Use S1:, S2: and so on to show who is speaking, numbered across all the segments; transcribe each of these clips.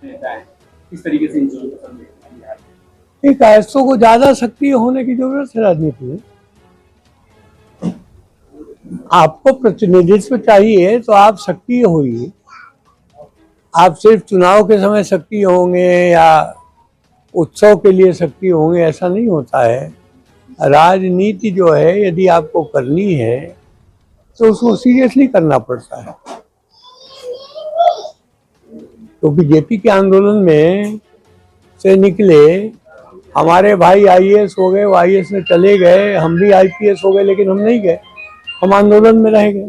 S1: रहता है, किस तरीके से इन चीजों को समझें?
S2: नहीं, कायस्थों को ज्यादा सक्रिय होने की जरूरत है राजनीति में। आपको प्रतिनिधित्व चाहिए तो आप सक्रिय होइए। आप सिर्फ चुनाव के समय सक्रिय होंगे या उत्सव के लिए सक्रिय होंगे, ऐसा नहीं होता है। राजनीति जो है यदि आपको करनी है तो उसको सीरियसली करना पड़ता है। तो बीजेपी के आंदोलन में से निकले हमारे भाई आईएएस हो गए, वो आईएएस में चले गए, हम भी आईपीएस हो गए, लेकिन हम नहीं गए, हम आंदोलन में रह गए।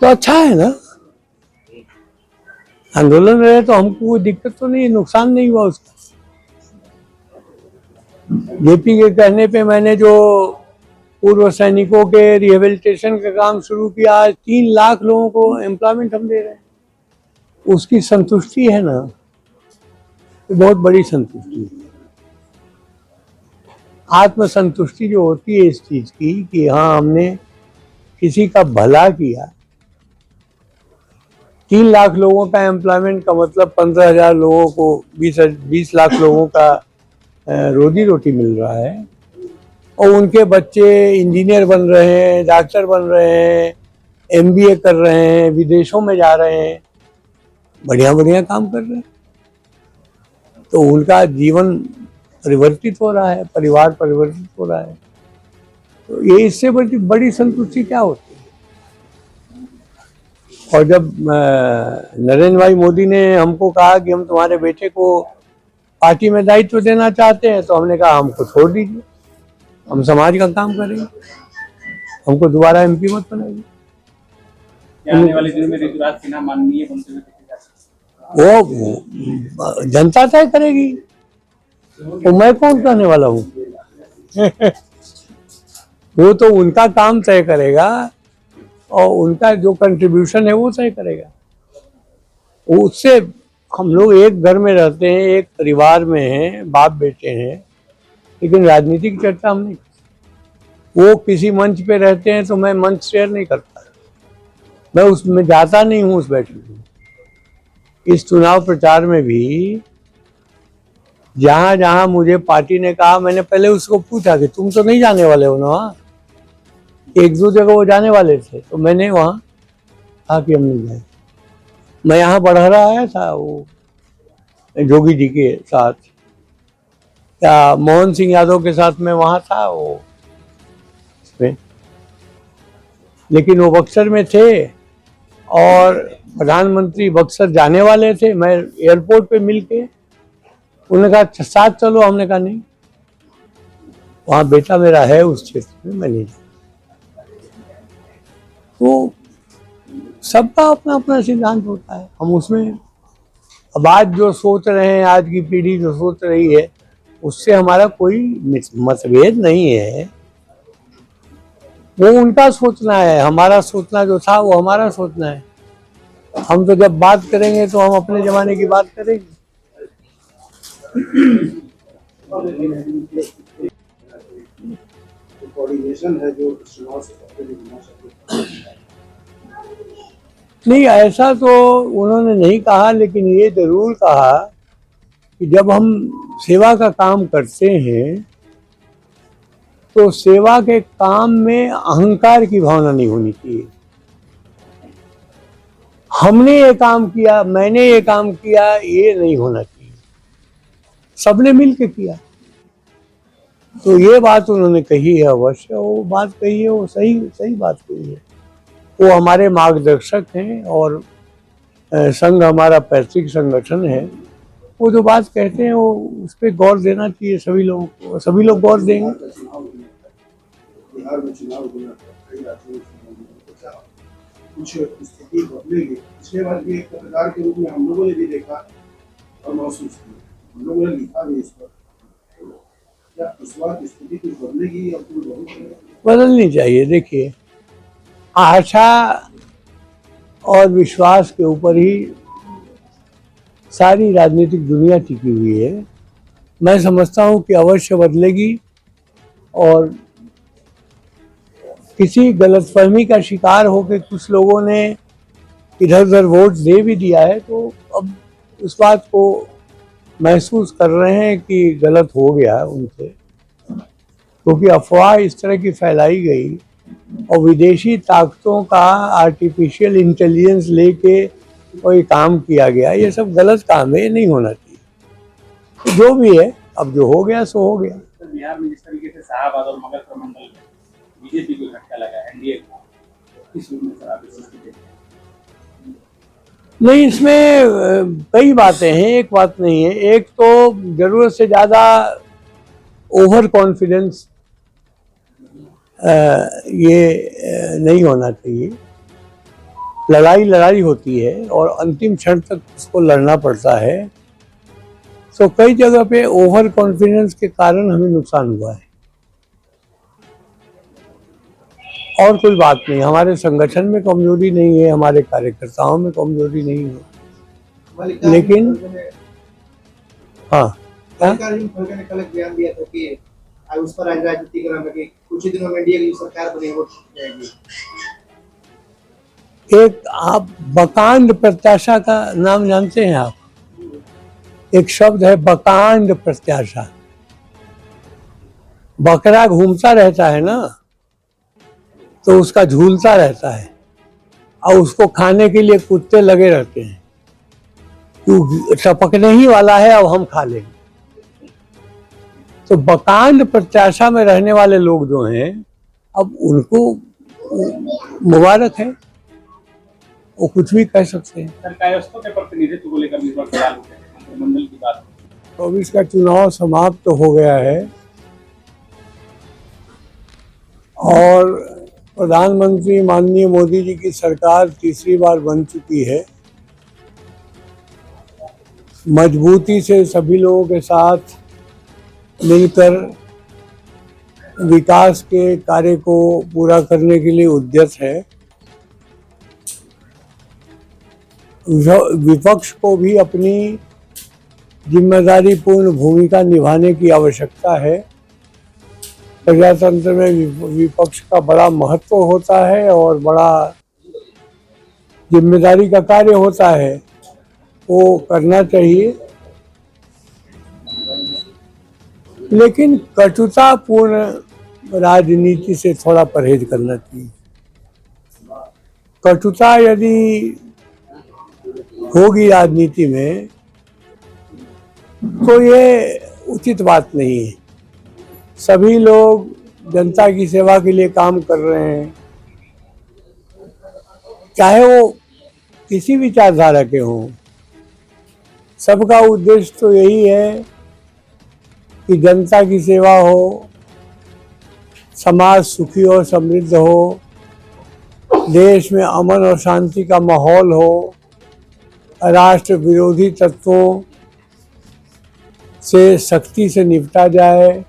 S2: तो अच्छा है ना, आंदोलन में रहे तो हमको कोई दिक्कत तो नहीं, नुकसान नहीं हुआ उसका। जेपी के कहने पे मैंने जो पूर्व सैनिकों के रिहेबिलिटेशन का काम शुरू किया, आज 3 लाख लोगों को एम्प्लॉयमेंट हम दे रहे हैं। उसकी संतुष्टि है ना, बहुत बड़ी संतुष्टि है। आत्मसंतुष्टि जो होती है इस चीज की कि हाँ हमने किसी का भला किया। 3 लाख लोगों का एम्प्लॉयमेंट का मतलब 15,000 लोगों को 20 लाख लोगों का रोजी रोटी मिल रहा है, और उनके बच्चे इंजीनियर बन रहे हैं, डॉक्टर बन रहे हैं, एमबीए कर रहे हैं, विदेशों में जा रहे हैं, बढ़िया बढ़िया काम कर रहे हैं। तो उनका जीवन परिवर्तित हो रहा है, परिवार परिवर्तित हो रहा है। तो ये इससे बड़ी संतुष्टि क्या होती है। और जब नरेंद्र भाई मोदी ने हमको कहा कि हम तुम्हारे बेटे को पार्टी में दायित्व देना चाहते हैं, तो हमने कहा हमको छोड़ दीजिए, हम समाज का काम करेंगे, हमको दोबारा एमपी मत बनाइए।
S1: आने वाले दिनों में ऋतुराज सिन्हा माननीय बनते हुए
S2: वो जनता तय करेगी, तो मैं कौन कहने वाला हूँ। वो तो उनका काम तय करेगा और उनका जो कंट्रीब्यूशन है वो तय करेगा। उससे हम लोग एक घर में रहते हैं, एक परिवार में हैं, बाप बेटे हैं, लेकिन राजनीति की चर्चा हम नहीं। वो किसी मंच पे रहते हैं तो मैं मंच शेयर नहीं करता, मैं उसमें जाता नहीं हूँ उस बैठक में। इस चुनाव प्रचार में भी जहां जहां मुझे पार्टी ने कहा, मैंने पहले उसको पूछा कि तुम तो नहीं जाने वाले हो ना वहाँ, एक दो जगह वो जाने वाले थे, तो मैंने वहाँ कहा कि हम नहीं जाए। मैं यहाँ बढ़हरा आया था वो जोगी जी के साथ, या मोहन सिंह यादव के साथ मैं वहाँ था वो इसमें, लेकिन वो बक्सर में थे और प्रधानमंत्री बक्सर जाने वाले थे। मैं एयरपोर्ट पे मिल के उन्होंने कहा साथ चलो, हमने कहा नहीं, वहाँ बेटा मेरा है उस क्षेत्र में, मैं नहीं जाऊँ। तो सबका अपना अपना सिद्धांत होता है, हम उसमें अब आज जो सोच रहे हैं, आज की पीढ़ी जो सोच रही है, उससे हमारा कोई मतभेद नहीं है। वो उनका सोचना है, हमारा सोचना जो था वो हमारा सोचना है। हम तो जब बात करेंगे तो हम अपने जमाने की बात करेंगे।
S3: कोऑर्डिनेशन है जो चुनाव से पहले होना चाहिए।
S2: नहीं, ऐसा तो उन्होंने नहीं कहा, लेकिन ये जरूर कहा कि जब हम सेवा का काम करते हैं तो सेवा के काम में अहंकार की भावना नहीं होनी चाहिए। हमने ये काम किया, मैंने ये काम किया, ये नहीं होना चाहिए, सबने मिल के किया। तो ये बात उन्होंने कही है, अवश्य वो बात कही है, वो सही सही बात कही है। वो हमारे मार्गदर्शक हैं और संघ हमारा पैतृक संगठन है। वो जो बात कहते हैं वो उस पर गौर देना चाहिए सभी लोगों को, सभी लोग गौर देंगे।
S3: बिहार में चुनाव होना था, कई राज्यों में चुनाव होना था, कुछ स्थिति बदलेगी। पिछले बार भी एक पत्रकार के रूप में हम लोगों ने भी देखा और महसूस किया, हम लोगों ने लिखा भी इस पर। क्या इस बार स्थिति कुछ बदलेगी या कुछ
S2: बदलनी चाहिए। देखिए, आशा और विश्वास के ऊपर ही सारी राजनीतिक दुनिया टिकी हुई है। मैं समझता हूँ कि अवश्य बदलेगी, और किसी गलतफहमी का शिकार होकर कुछ लोगों ने इधर उधर वोट दे भी दिया है, तो अब उस बात को महसूस कर रहे हैं कि गलत हो गया उनसे, क्योंकि अफवाह इस तरह की फैलाई गई और विदेशी ताकतों का आर्टिफिशियल इंटेलिजेंस लेके कोई काम किया गया। ये सब गलत काम है, ये नहीं होना चाहिए। जो भी है, अब जो हो गया सो हो गया।
S1: तो बिहार में जिस तरीके से शाहबाद और मगध प्रमंडल में बीजेपी को झटका लगा, एनडीए को, किस रूप में सर आप इस स्थिति देखते हैं?
S2: नहीं, इसमें कई बातें हैं, एक बात नहीं है। एक तो जरूरत से ज्यादा ओवर कॉन्फिडेंस ये नहीं होना चाहिए। लड़ाई होती है और अंतिम क्षण तक उसको लड़ना पड़ता है। तो कई जगह पे ओवर कॉन्फिडेंस के कारण हमें नुकसान हुआ है, और कोई बात नहीं। हमारे संगठन में कमजोरी नहीं है, हमारे कार्यकर्ताओं में कमजोरी नहीं है, लेकिन हाँ,
S3: मल्लिकार्जुन खड़गे ने कल एक बयान दिया था कि उस पर आज राजनीति करना कि कुछ ही दिनों में एनडीए की सरकार बनी, वोट जाएगी।
S2: एक आप बकांड प्रत्याशा का नाम जानते हैं आप? एक शब्द है बकांड प्रत्याशा। बकरा घूमता रहता है ना, तो उसका झूलता रहता है और उसको खाने के लिए कुत्ते लगे रहते हैं। क्यों टपकने ही वाला है, अब हम खा लेंगे। तो बकांड प्रत्याशा में रहने वाले लोग जो हैं, अब उनको मुबारक है, वो कुछ भी कह सकते हैं।
S1: सर, कायस्थों के प्रतिनिधित्व को लेकर भी बहुत सवाल उठे हैं, मंत्रिमंडल की बात।
S2: 24 का चुनाव समाप्त तो हो गया है और प्रधानमंत्री माननीय मोदी जी की सरकार तीसरी बार बन चुकी है। मजबूती से सभी लोगों के साथ मिलकर विकास के कार्य को पूरा करने के लिए उद्यत है। विपक्ष को भी अपनी जिम्मेदारी पूर्ण भूमिका निभाने की आवश्यकता है। प्रजातंत्र में विपक्ष का बड़ा महत्व होता है और बड़ा जिम्मेदारी का कार्य होता है, वो करना चाहिए। लेकिन कटुतापूर्ण राजनीति से थोड़ा परहेज करना चाहिए। कटुता यदि होगी राजनीति में तो ये उचित बात नहीं है। सभी लोग जनता की सेवा के लिए काम कर रहे हैं, चाहे वो किसी विचारधारा के हों। सबका उद्देश्य तो यही है कि जनता की सेवा हो, समाज सुखी और समृद्ध हो, देश में अमन और शांति का माहौल हो, राष्ट्र विरोधी तत्वों से सख्ती से निपटा जाए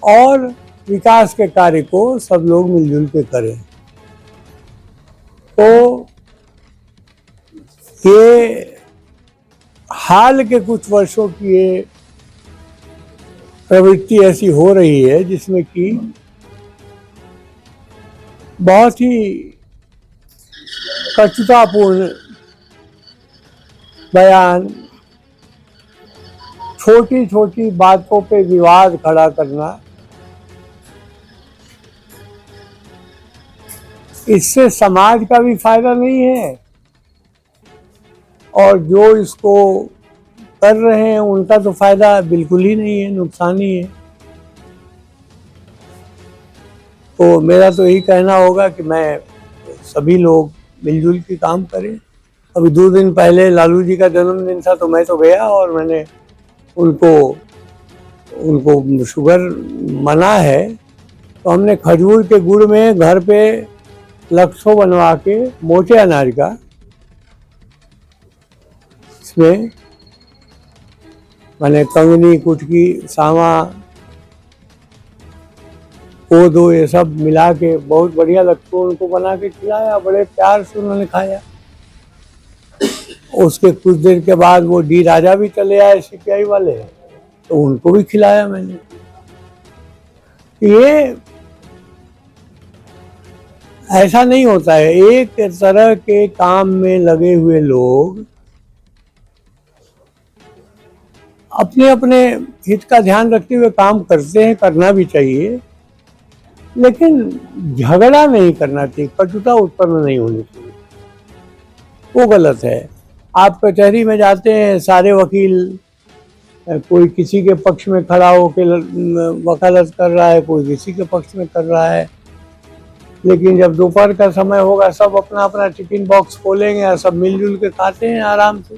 S2: और विकास के कार्य को सब लोग मिलजुल के करें। तो ये हाल के कुछ वर्षों की ये प्रवृत्ति ऐसी हो रही है जिसमें कि बहुत ही कटुतापूर्ण बयान, छोटी छोटी बातों पे विवाद खड़ा करना, इससे समाज का भी फायदा नहीं है और जो इसको कर रहे हैं उनका तो फायदा बिल्कुल ही नहीं है, नुकसान ही है। तो मेरा तो यही कहना होगा कि मैं सभी लोग मिलजुल के काम करें। अभी 2 दिन पहले लालू जी का जन्मदिन था, तो मैं तो गया और मैंने उनको शुगर मना है, तो हमने खजूर के गुड़ में घर पे लक्ष्यों बनवा के मोटे अनाज का, इसमें मैंने कंगनी, कुटकी, सावा, कोदो ये सब मिला के बहुत बढ़िया लक्ष्यों उनको बना के खिलाया। बड़े प्यार से उन्होंने खाया। उसके कुछ देर के बाद वो डी राजा भी चले आए सीपीआई वाले, तो उनको भी खिलाया मैंने। ये ऐसा नहीं होता है। एक तरह के काम में लगे हुए लोग अपने अपने हित का ध्यान रखते हुए काम करते हैं, करना भी चाहिए, लेकिन झगड़ा नहीं करना चाहिए, कटुता उत्पन्न नहीं होनी चाहिए, वो गलत है। आप कचहरी में जाते हैं, सारे वकील कोई किसी के पक्ष में खड़ा होकर वकालत कर रहा है, कोई किसी के पक्ष में कर रहा है, लेकिन जब दोपहर का समय होगा सब अपना अपना टिफिन बॉक्स खोलेंगे और सब मिलजुल के खाते हैं आराम से।